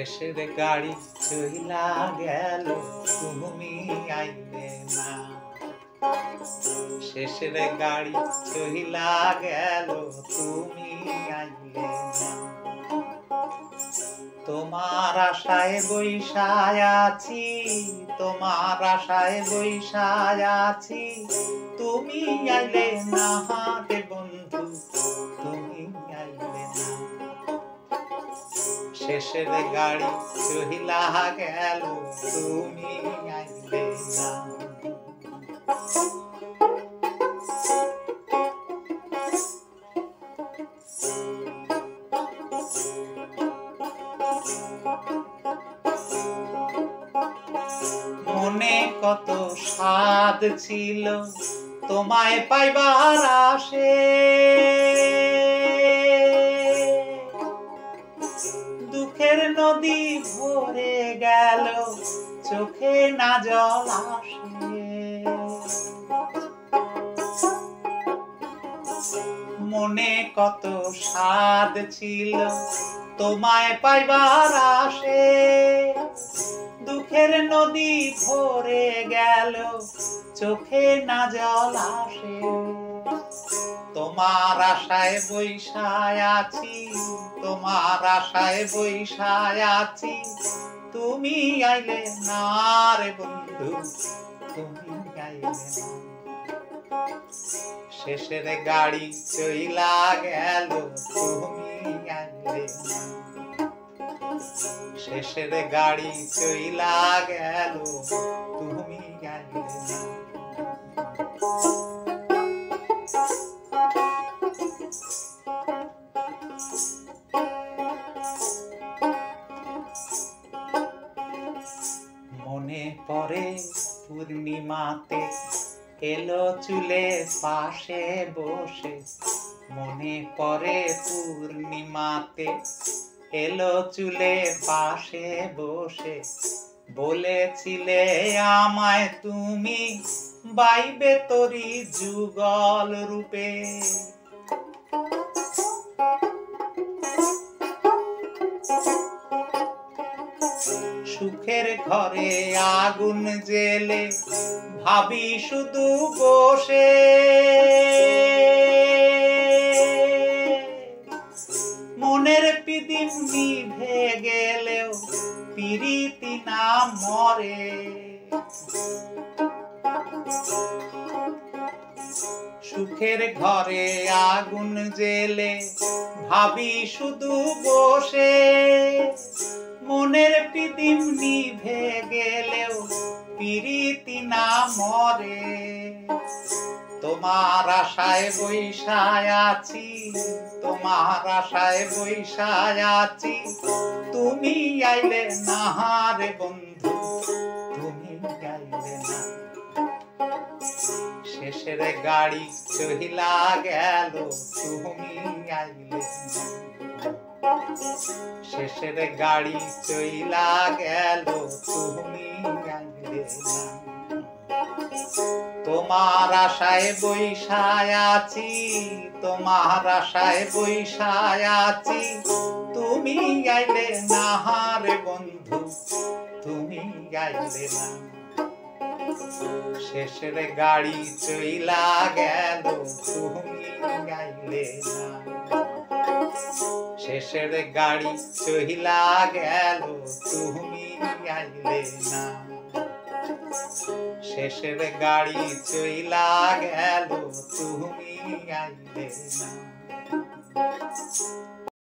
শেষের গাড়ি চইলা গেল, তুমি আইলে না। শেষের গাড়ি চইলা গেল, তুমি আইলে না। তোমার আশায় বইসায় আছি, তোমার আশায় বইসায় আছি, তুমি আইলে না রে বন্ধু, তুমি আইলে না। শেষের গাড়ি চইলা গেল, তুমি আইলে না। মনে কত স্বাদ ছিল তোমায় পাইবার আসে, দুঃখের নদী ভরে গেল, চোখে না জল আসে। মনে কত স্বাদ ছিল তোমায় পাইবার আসে, দুঃখের নদী ভরে গেল, চোখে না জল আসে। তোমার আশায় বইসায় আছি, তোমার আশায় বইসায় আছি, তুমি আইলে না রে বন্ধু, তুমি আইলে না। শেষের গাড়ি চইলা গেল, তুমি আইলে না। শেষের গাড়ি চইলা গেল, তুমি আইলে না। মনে পড়ে পূর্ণিমাতে এলো চুলে পাশে বসে, মনে পড়ে পূর্ণিমাতে এলো চুলে পাশে বসে, বলেছিলে আমায় তুমি বাইবে তোরি যুগল রূপে। সুখের ঘরে আগুন জেলে ভাবি শুধু বসে, মনের পিদিম নিভে গেলেও পিরিতি না মরে। সুখের ঘরে আগুন জেলে ভাবি শুধু বসে, মনের পিদিম নিভে গেলেও পিরিতি না মরে। তোমার আশায় বইসায় আছি, তোমার আশায় বইসায় আছি, তুমি আইলে না রে বন্ধু, তুমি আইলে না। শেষের গাড়ি চইলা গেল, তুমি আইলে না। শেষের গাড়ি চইলা গেল, তুমি আইলে না। তোমার আশায় বইসায় আছি, তোমার আশায় বইসায় আছি, তুমি আইলে না রে বন্ধু, তুমি আইলে না। শেষের গাড়ি চইলা গেল, তুমি আইলে না। শেষের গাড়ি চইলা গেল, তুমি আইলে না। শেষের গাড়ি চইলা গেল, তুমি আইলে না।